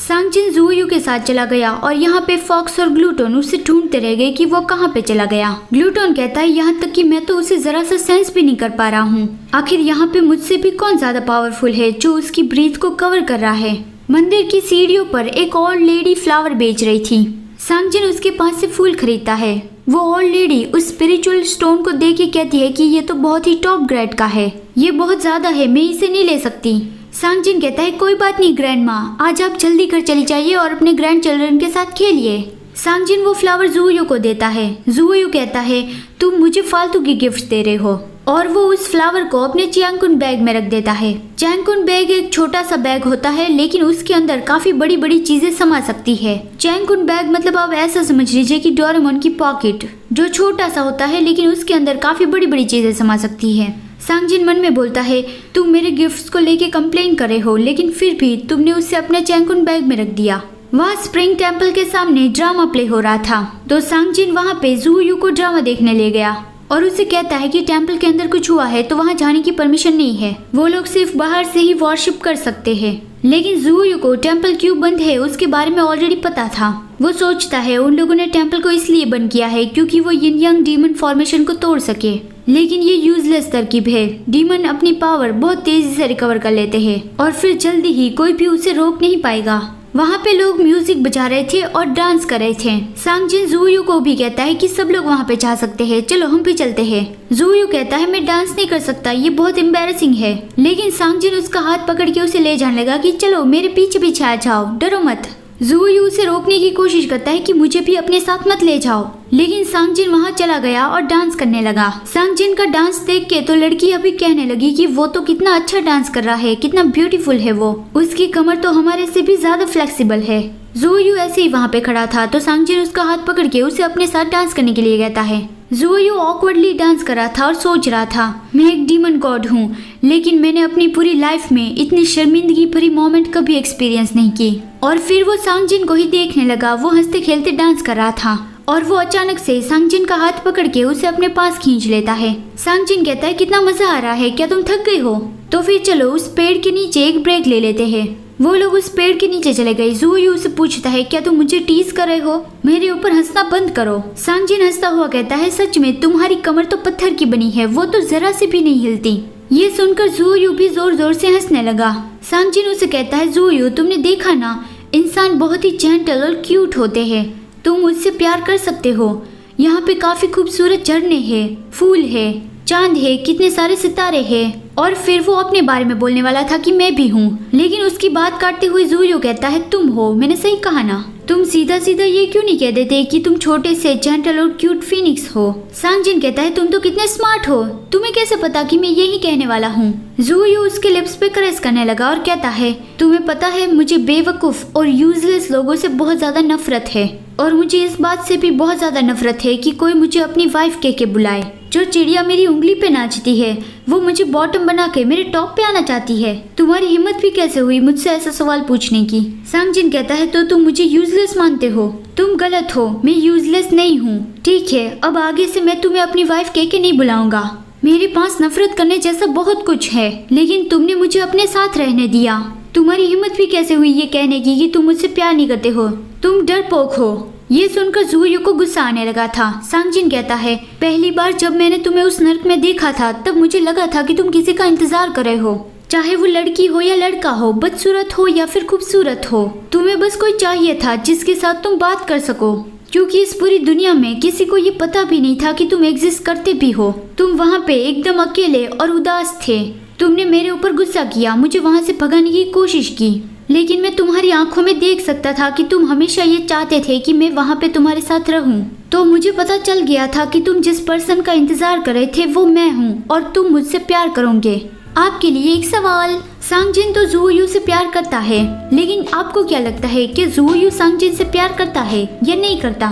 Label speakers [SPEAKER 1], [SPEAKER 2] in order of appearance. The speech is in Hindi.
[SPEAKER 1] सांगजिन जुयू के साथ चला गया और यहाँ पे फॉक्स और ग्लूटोन उसे ढूंढते रह गए कि वो कहाँ पे चला गया। ग्लूटोन कहता है यहाँ तक कि मैं तो उसे जरा सा सेंस भी नहीं कर पा रहा हूँ। आखिर यहाँ पे मुझसे भी कौन ज्यादा पावरफुल है जो उसकी ब्रीथ को कवर कर रहा है। मंदिर की सीढ़ियों पर एक ओल्ड लेडी फ्लावर बेच रही थी। सांगजिन उसके पास से फूल खरीदता है। वो ओल्ड लेडी उस स्पिरिचुअल स्टोन को देख के कहती है कि ये तो बहुत ही टॉप ग्रेड का है, ये बहुत ज्यादा है, मैं इसे नहीं ले सकती। सांगजिन कहता है कोई बात नहीं ग्रैंड माँ, आज आप जल्दी घर चली जाइए और अपने ग्रैंड चिल्ड्रन के साथ खेलिए। सांगजिन वो फ्लावर जुयू को देता है। जुयू कहता है तुम मुझे फालतू की गिफ्ट दे रहे हो, और वो उस फ्लावर को अपने चैंगकुन बैग में रख देता है। चैंगकुन बैग एक छोटा सा बैग होता है लेकिन उसके अंदर काफी बड़ी बड़ी चीजें समा सकती है। चैंगकुन बैग मतलब आप ऐसा समझ लीजिए कि डोरेमोन की पॉकेट, जो छोटा सा होता है लेकिन उसके अंदर काफी बड़ी बड़ी चीजें समा सकती है। सांगजिन मन में बोलता है तुम मेरे गिफ्ट्स को लेके कंप्लेन कर रहे हो लेकिन फिर भी तुमने उसे अपने चैंगकुन बैग में रख दिया। वहाँ स्प्रिंग टेम्पल के सामने ड्रामा प्ले हो रहा था तो सांगजिन वहाँ पे जुयू को ड्रामा देखने ले गया और उसे कहता है कि टेम्पल के अंदर कुछ हुआ है तो वहाँ जाने की परमिशन नहीं है, वो लोग सिर्फ बाहर से ही वर्शिप कर सकते हैं। लेकिन जुयू को टेम्पल क्यों बंद है उसके बारे में ऑलरेडी पता था। वो सोचता है उन लोगों ने टेम्पल को इसलिए बंद किया है क्योंकि वो यिन यांग डीमन फॉर्मेशन को तोड़ सके, लेकिन ये यूजलेस तरकीब है। डीमन अपनी पावर बहुत तेजी से रिकवर कर लेते हैं और फिर जल्दी ही कोई भी उसे रोक नहीं पाएगा। वहाँ पे लोग म्यूजिक बजा रहे थे और डांस कर रहे थे। सांगजिन जुयू को भी कहता है कि सब लोग वहाँ पे जा सकते हैं, चलो हम भी चलते हैं। जुयू कहता है मैं डांस नहीं कर सकता, ये बहुत एम्बैरेसिंग है। लेकिन सांगजिन उसका हाथ पकड़ के उसे ले जाने लगा कि चलो मेरे पीछे पीछे आ जाओ, डरो मत। जुयू उसे रोकने की कोशिश करता है कि मुझे भी अपने साथ मत ले जाओ, लेकिन सांगजिन वहाँ चला गया और डांस करने लगा। सांगजिन का डांस देख के तो लड़की अभी कहने लगी कि वो तो कितना अच्छा डांस कर रहा है, कितना ब्यूटीफुल है वो, उसकी कमर तो हमारे से भी ज्यादा फ्लेक्सिबल है। जुयू ऐसे ही वहाँ पे खड़ा था तो सांगजिन उसका हाथ पकड़ के उसे अपने साथ डांस करने के लिए कहता है। जुयू ऑकवर्डली डांस कर रहा था और सोच रहा था मैं एक डीमन गॉड हूँ लेकिन मैंने अपनी पूरी लाइफ में इतनी शर्मिंदगी भरी मोमेंट कभी एक्सपीरियंस नहीं की। और फिर वो सांगजिन को ही देखने लगा, वो हंसते खेलते डांस कर रहा था और वो अचानक से सांगजिन का हाथ पकड़ के उसे अपने पास खींच लेता है। सांगजिन कहता है कितना मजा आ रहा है, क्या तुम थक गई हो? तो फिर चलो उस पेड़ के नीचे एक ब्रेक ले लेते हैं। वो लोग उस पेड़ के नीचे चले गए। जुयू से पूछता है क्या तुम मुझे टीज कर रहे हो, मेरे ऊपर हंसना बंद करो। सांगजिन हंसता हुआ कहता है सच में तुम्हारी कमर तो पत्थर की बनी है, वो तो जरा से भी नहीं हिलती। ये सुनकर जुयू भी जोर जोर से हंसने लगा। सांगजिन उसे कहता है जुयू तुमने देखा ना, इंसान बहुत ही जेंटल और क्यूट होते हैं, तुम मुझसे प्यार कर सकते हो। यहाँ पे काफी खूबसूरत झरने हैं, फूल है, चांद है, कितने सारे सितारे हैं। और फिर वो अपने बारे में बोलने वाला था कि मैं भी हूँ, लेकिन उसकी बात काटते हुए जुयू कहता है तुम हो, मैंने सही कहा ना, तुम सीधा सीधा ये क्यों नहीं कह देते कि तुम छोटे से जेंटल और क्यूट फीनिक्स हो। सांगजिन कहता है तुम तो कितने स्मार्ट हो, तुम्हें कैसे पता कि मैं यही कहने वाला हूँ। जुयू उसके लिप्स पे कैरेस करने लगा और कहता है तुम्हें पता है मुझे बेवकूफ और यूजलेस लोगों से बहुत ज्यादा नफरत है, और मुझे इस बात से भी बहुत ज्यादा नफरत है कि कोई मुझे अपनी वाइफ कह के बुलाए। जो चिड़िया मेरी उंगली पे नाचती है वो मुझे बॉटम बना के मेरे टॉप पे आना चाहती है। तुम्हारी हिम्मत भी कैसे हुई मुझसे ऐसा सवाल पूछने की। सांगजिन कहता है तो तुम मुझे यूजलेस मानते हो, तुम गलत हो, मैं यूजलेस नहीं हूँ। ठीक है, अब आगे से मैं तुम्हें अपनी वाइफ कह के नहीं बुलाऊंगा। मेरे पास नफरत करने जैसा बहुत कुछ है, लेकिन तुमने मुझे अपने साथ रहने दिया। तुम्हारी हिम्मत भी कैसे हुई ये कहने की कि तुम मुझसे प्यार नहीं करते हो, तुम डरपोक हो। ये सुनकर जुयू को गुस्सा आने लगा था। सांगजिन कहता है पहली बार जब मैंने तुम्हें उस नर्क में देखा था तब मुझे लगा था कि तुम किसी का इंतजार कर रहे हो, चाहे वो लड़की हो या लड़का हो, बदसूरत हो या फिर खूबसूरत हो। तुम्हें बस कोई चाहिए था जिसके साथ तुम बात कर सको, क्योंकि इस पूरी दुनिया में किसी को ये पता भी नहीं था कि तुम एग्जिस्ट करते भी हो। तुम वहाँ पे एकदम अकेले और उदास थे। तुमने मेरे ऊपर गुस्सा किया, मुझे वहाँ से भगाने की कोशिश की, लेकिन मैं तुम्हारी आंखों में देख सकता था कि तुम हमेशा ये चाहते थे कि मैं वहाँ पे तुम्हारे साथ रहूं। तो मुझे पता चल गया था कि तुम जिस पर्सन का इंतजार कर रहे थे वो मैं हूँ और तुम मुझसे प्यार करोगे। आपके लिए एक सवाल, सांगजिन तो जुयू से प्यार करता है, लेकिन आपको क्या लगता है कि जुयू सांगजिन से प्यार करता है या नहीं करता?